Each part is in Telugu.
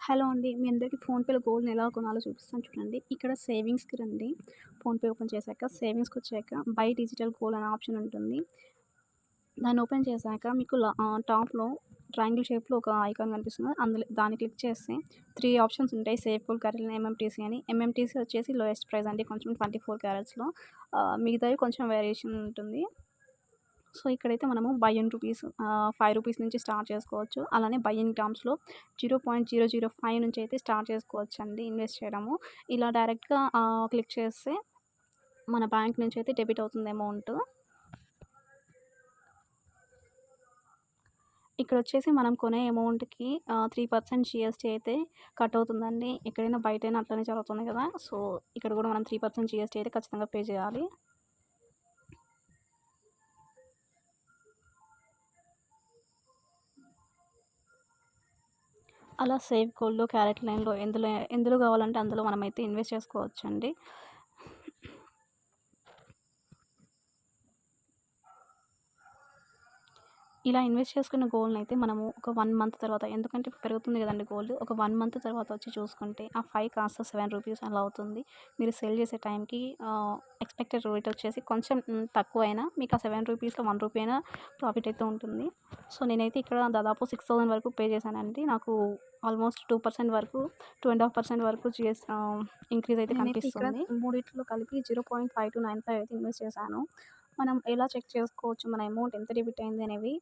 హలో అండి. మీ అందరికీ ఫోన్‌పేలో గోల్డ్‌ని ఎలా కొనాలో చూపిస్తాను చూడండి. ఇక్కడ సేవింగ్స్‌కి రండి. ఫోన్‌పే ఓపెన్ చేశాక సేవింగ్స్‌కొచ్చాక బై డిజిటల్ గోల్డ్ అనే ఆప్షన్ ఉంటుంది. దాన్ని ఓపెన్ చేశాక మీకు టాప్‌లో ట్రయాంగిల్ షేప్‌లో ఒక ఐకాన్ కనిపిస్తుంది. దాన్ని క్లిక్ చేస్తే 3 ఆప్షన్స్ ఉంటాయి. సేఫ్ గోల్డ్, కరెంట్, ఎంఎంటీసీ అని. ఎంఎంటీసీ వచ్చేసి లోయెస్ట్ ప్రైస్ అండి. కొంచెం 24 క్యారెట్స్‌లో. మిగతావి కొంచెం వేరియేషన్ ఉంటుంది. సో, ఇక్కడైతే మనము బై ఇన్ రూపీస్ 5 రూపీస్ నుంచి స్టార్ట్ చేసుకోవచ్చు. అలానే బై ఇన్ గ్రామ్స్‌లో 0.005 నుంచి అయితే స్టార్ట్ చేసుకోవచ్చండి ఇన్వెస్ట్ చేయడము. ఇలా డైరెక్ట్‌గా క్లిక్ చేస్తే మన బ్యాంక్ నుంచి అయితే డెబిట్ అవుతుంది అమౌంట్. ఇక్కడొచ్చేసి మనం కొనే అమౌంట్‌కి 3% జీఎస్టీ అయితే కట్ అవుతుందండి. ఎక్కడైనా బయటైనా అట్లనే జరుగుతుంది కదా! సో, ఇక్కడ కూడా మనం 3% జీఎస్టీ అయితే ఖచ్చితంగా పే చేయాలి. అలా సేఫ్ గోల్డ్‌లో, క్యారెట్ లైన్‌లో ఎందులో కావాలంటే అందులో మనమైతే ఇన్వెస్ట్ చేసుకోవచ్చండి. ఇలా ఇన్వెస్ట్ చేసుకున్న గోల్డ్‌నయితే మనము ఒక 1 మంత్ తర్వాత, ఎందుకంటే పెరుగుతుంది కదండీ గోల్డ్. ఒక 1 మంత్ తర్వాత వచ్చి చూసుకుంటే ఆ 5 కాస్త 7 రూపీస్ అలా అవుతుంది. మీరు సెల్ చేసే టైంకి ఎక్స్‌పెక్టెడ్ రేట్ వచ్చేసి కొంచెం తక్కువైనా మీకు ఆ 7 రూపీస్‌లో 1 రూపీ అయినా ప్రాఫిట్ అయితే ఉంటుంది. సో, నేనైతే ఇక్కడ దాదాపు 6,000 వరకు పే చేశానండి. నాకు ఆల్మోస్ట్ 2% వరకు 2.5% వరకు ఇంక్రీజ్ అయితే కనిపిస్తుంది. ఇక్కడ మూడిట్లో కలిపి 0.5295 అయితే ఇన్వెస్ట్ చేశాను. మనం ఎలా చెక్ చేసుకోవచ్చు మన అమౌంట్ ఎంత డెబిట్ అయింది అనేవి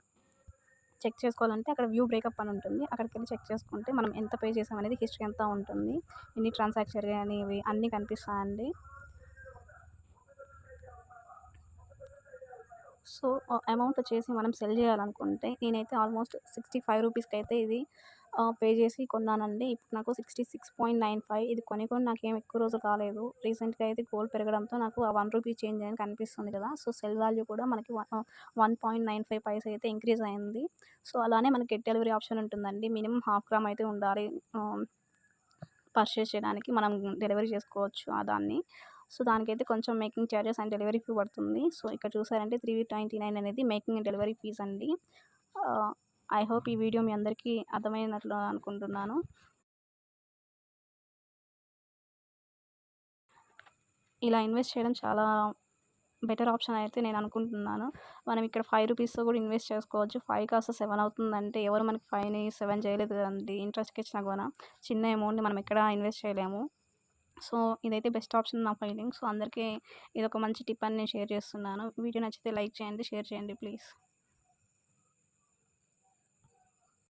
చెక్ చేసుకోవాలంటే అక్కడ వ్యూ బ్రేకప్ అని ఉంటుంది. అక్కడికెళ్ళి చెక్ చేసుకుంటే మనం ఎంత పే చేసామనేది హిస్టరీ అంతా ఉంటుంది. ఎన్ని ట్రాన్సాక్షన్ జరిగాయనేవి అన్నీ కనిపిస్తాయండి. సో, అమౌంట్ వచ్చేసి మనం సెల్ చేయాలనుకుంటే నేనైతే ఆల్మోస్ట్ 65 రూపీస్‌కైతే ఇది పే చేసి కొన్నానండి. ఇప్పుడు నాకు 66.95 ఇది కొని నాకేం ఎక్కువ రోజులు కాలేదు. రీసెంట్‌గా అయితే గోల్డ్ పెరగడంతో నాకు ఆ 1 రూపీ చేంజ్ అని కనిపిస్తుంది కదా! సో, సెల్ వాల్యూ కూడా మనకి 1.95 పైసా అయితే ఇంక్రీజ్ అయింది. సో, అలానే మనకి గెట్ డెలివరీ ఆప్షన్ ఉంటుందండి. మినిమమ్ హాఫ్ గ్రామ్ అయితే ఉండాలి. పర్చేస్ చేయడానికి మనం డెలివరీ చేసుకోవచ్చు దాన్ని. సో, దానికైతే కొంచెం making charges and delivery fee పడుతుంది. సో, ఇక్కడ చూసారంటే 329 అనేది మేకింగ్ అండ్ డెలివరీ ఫీస్ అండి. ఐ హోప్ ఈ వీడియో మీ అందరికీ అర్థమైనట్లు అనుకుంటున్నాను. ఇలా ఇన్వెస్ట్ చేయడం చాలా బెటర్ ఆప్షన్ అయితే నేను అనుకుంటున్నాను. మనం ఇక్కడ 5 రూపీస్‌తో కూడా ఇన్వెస్ట్ చేసుకోవచ్చు. 5 కాస్త 7 అవుతుందంటే ఎవరు మనకి 5ని 7 చేయలేదు కదండీ! ఇంట్రెస్ట్‌కి ఇచ్చినా కూడా చిన్న అమౌంట్‌ని మనం ఎక్కడ ఇన్వెస్ట్ చేయలేము. సో, ఇదైతే బెస్ట్ ఆప్షన్ నా ఫీలింగ్. సో, అందరికీ ఇదొక మంచి టిప్ అని నేను షేర్ చేస్తున్నాను. వీడియో నచ్చితే లైక్ చేయండి, షేర్ చేయండి ప్లీజ్.